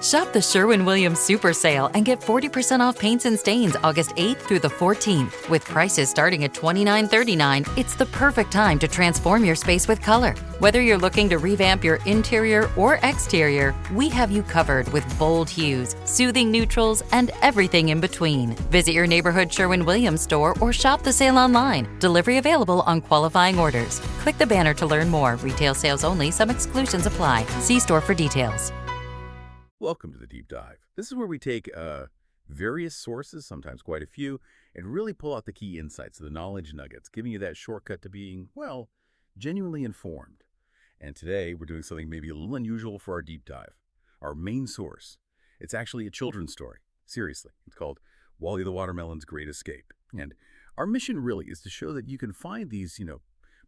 Shop the Sherwin-Williams Super Sale and get 40% off paints and stains August 8th through the 14th. With prices starting at $29.39, it's the perfect time to transform your space with color. Whether you're looking to revamp your interior or exterior, we have you covered with bold hues, soothing neutrals, and everything in between. Visit your neighborhood Sherwin-Williams store or shop the sale online. Delivery available on qualifying orders. Click the banner to learn more. Retail sales only. Some exclusions apply. See store for details. Welcome to the Deep Dive. This is where we take various sources, sometimes quite a few, and really pull out the key insights, the knowledge nuggets, giving you that shortcut to being, well, genuinely informed. And today we're doing something maybe a little unusual for our deep dive. Our main source. It's actually a children's story. Seriously. It's called Wally the Watermelon's Great Escape. And our mission really is to show that you can find these,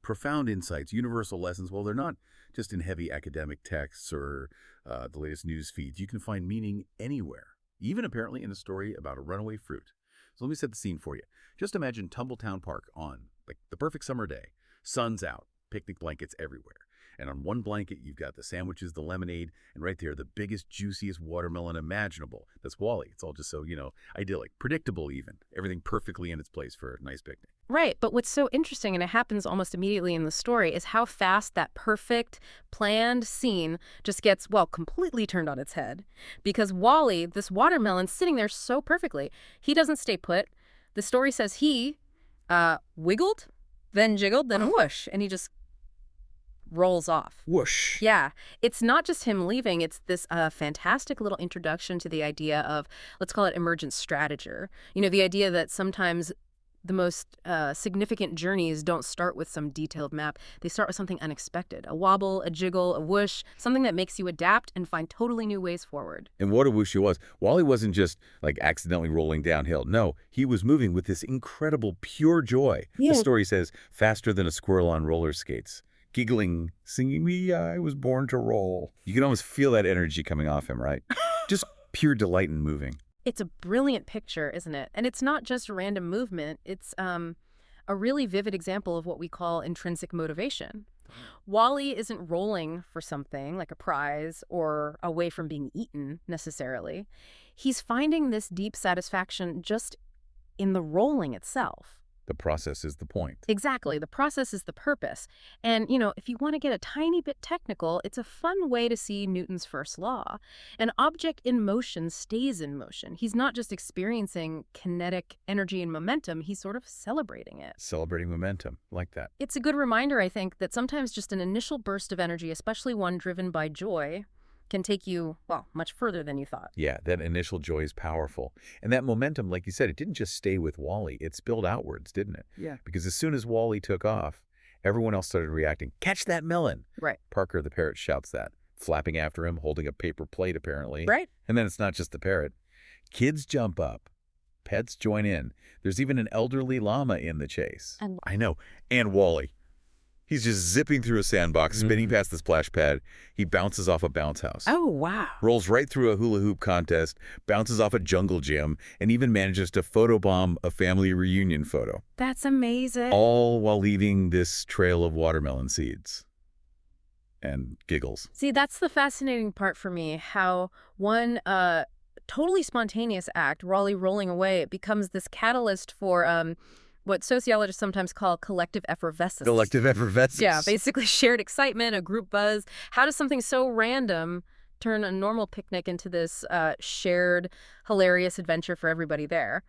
profound insights, universal lessons. Well, they're not just in heavy academic texts or the latest news feeds. You can find meaning anywhere, even apparently in a story about a runaway fruit. So let me set the scene for you. Just imagine Tumbletown Park on like the perfect summer day. Sun's out, picnic blankets everywhere. And on one blanket, you've got the sandwiches, the lemonade, and right there, the biggest, juiciest watermelon imaginable. That's Wally. It's all just so, idyllic, predictable even. Everything perfectly in its place for a nice picnic. Right, but what's so interesting, and it happens almost immediately in the story, is how fast that perfect, planned scene just gets, completely turned on its head. Because Wally, this watermelon, sitting there so perfectly, he doesn't stay put. The story says he wiggled, then jiggled, then whoosh, and he just rolls off. Whoosh. Yeah. It's not just him leaving. It's this fantastic little introduction to the idea of, let's call it emergent strategy. The idea that sometimes the most significant journeys don't start with some detailed map. They start with something unexpected. A wobble, a jiggle, a whoosh, something that makes you adapt and find totally new ways forward. And what a whoosh it was. Wally wasn't just like accidentally rolling downhill. No, he was moving with this incredible pure joy. Yeah. The story says, faster than a squirrel on roller skates. Giggling, singing, I was born to roll. You can almost feel that energy coming off him, right? Just pure delight in moving. It's a brilliant picture, isn't it? And it's not just random movement. It's a really vivid example of what we call intrinsic motivation. Wally isn't rolling for something like a prize or away from being eaten necessarily. He's finding this deep satisfaction just in the rolling itself. The process is the point. Exactly. The process is the purpose. And, if you want to get a tiny bit technical, it's a fun way to see Newton's first law. An object in motion stays in motion. He's not just experiencing kinetic energy and momentum, he's sort of celebrating it. Celebrating momentum, like that. It's a good reminder, I think, that sometimes just an initial burst of energy, especially one driven by joy, can take you, much further than you thought. Yeah, that initial joy is powerful. And that momentum, like you said, it didn't just stay with Wally. It spilled outwards, didn't it? Yeah. Because as soon as Wally took off, everyone else started reacting. Catch that melon! Right. Parker the parrot shouts that, flapping after him, holding a paper plate apparently. Right. And then it's not just the parrot. Kids jump up. Pets join in. There's even an elderly llama in the chase. I know. And Wally. He's just zipping through a sandbox, spinning past the splash pad. He bounces off a bounce house. Oh, wow. Rolls right through a hula hoop contest, bounces off a jungle gym, and even manages to photobomb a family reunion photo. That's amazing. All while leaving this trail of watermelon seeds. And giggles. See, that's the fascinating part for me, how one totally spontaneous act, Wally rolling away, it becomes this catalyst for what sociologists sometimes call collective effervescence. Collective effervescence. Yeah, basically shared excitement, a group buzz. How does something so random turn a normal picnic into this shared, hilarious adventure for everybody there?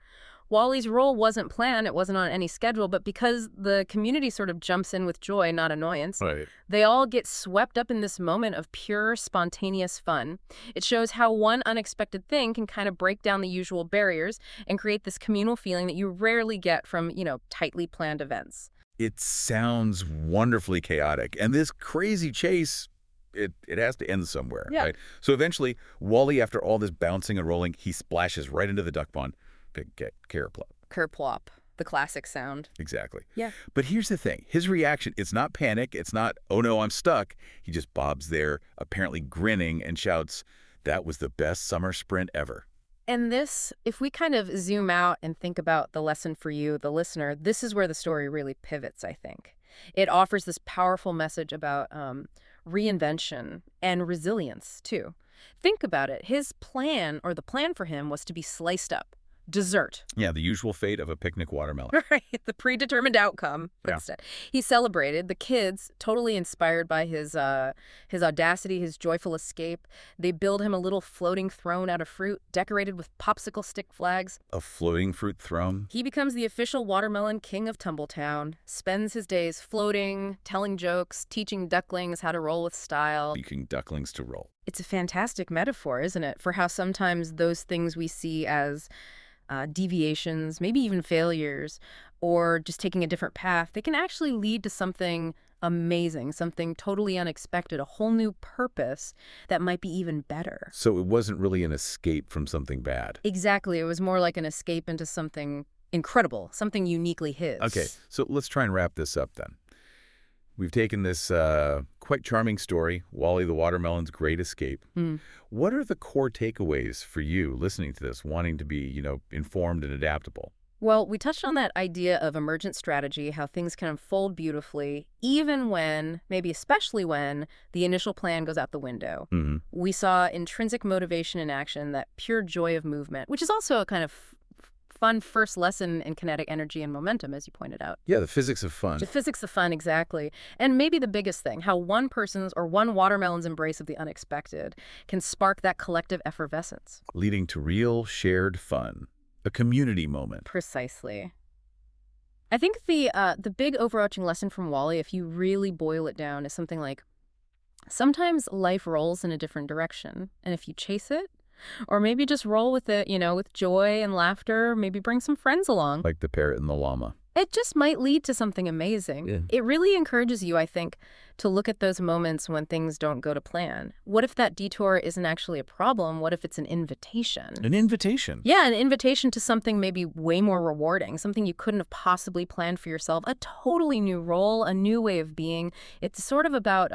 Wally's role wasn't planned. It wasn't on any schedule. But because the community sort of jumps in with joy, not annoyance, Right. they all get swept up in this moment of pure, spontaneous fun. It shows how one unexpected thing can kind of break down the usual barriers and create this communal feeling that you rarely get from, tightly planned events. It sounds wonderfully chaotic. And this crazy chase, it has to end somewhere, Yeah. right? So eventually, Wally, after all this bouncing and rolling, he splashes right into the duck pond. Big carrot-plop. Kerplop, the classic sound. Exactly. Yeah. But here's the thing. His reaction, it's not panic. It's not, oh no, I'm stuck. He just bobs there, apparently grinning, and shouts, that was the best summer sprint ever. And this, if we kind of zoom out and think about the lesson for you, the listener, this is where the story really pivots, I think. It offers this powerful message about reinvention and resilience, too. Think about it. His plan, or the plan for him, was to be sliced up. Dessert. Yeah, the usual fate of a picnic watermelon. Right, the predetermined outcome. But Yeah. instead, he celebrated. The kids, totally inspired by his audacity, his joyful escape. They build him a little floating throne out of fruit, decorated with popsicle stick flags. A floating fruit throne? He becomes the official watermelon king of Tumbletown, spends his days floating, telling jokes, teaching ducklings how to roll with style. Teaching ducklings to roll. It's a fantastic metaphor, isn't it, for how sometimes those things we see as deviations, maybe even failures, or just taking a different path, they can actually lead to something amazing, something totally unexpected, a whole new purpose that might be even better. So it wasn't really an escape from something bad. Exactly. It was more like an escape into something incredible, something uniquely his. Okay, so let's try and wrap this up then. We've taken this quite charming story, Wally the Watermelon's Great Escape. What are the core takeaways for you listening to this, wanting to be, informed and adaptable? Well, we touched on that idea of emergent strategy, how things can unfold beautifully, even when, maybe especially when, the initial plan goes out the window. We saw intrinsic motivation in action, that pure joy of movement, which is also a kind of fun first lesson in kinetic energy and momentum, as you pointed out. Yeah, the physics of fun. The physics of fun, exactly. And maybe the biggest thing, how one person's or one watermelon's embrace of the unexpected can spark that collective effervescence. Leading to real shared fun. A community moment. Precisely. I think the big overarching lesson from Wally, if you really boil it down, is something like, sometimes life rolls in a different direction, and if you chase it, or maybe just roll with it, with joy and laughter, maybe bring some friends along. Like the parrot and the llama. It just might lead to something amazing. Yeah. It really encourages you, I think, to look at those moments when things don't go to plan. What if that detour isn't actually a problem? What if it's an invitation? An invitation? Yeah, an invitation to something maybe way more rewarding, something you couldn't have possibly planned for yourself, a totally new role, a new way of being. It's sort of about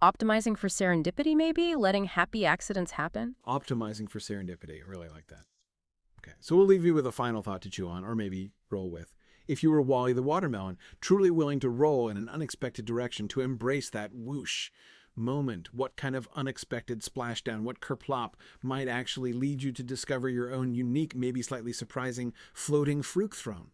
optimizing for serendipity, maybe, letting happy accidents happen. Optimizing for serendipity. I really like that. Okay, so we'll leave you with a final thought to chew on, or maybe roll with. If you were Wally the Watermelon, truly willing to roll in an unexpected direction, to embrace that whoosh moment, what kind of unexpected splashdown, what kerplop might actually lead you to discover your own unique, maybe slightly surprising, floating fruit throne?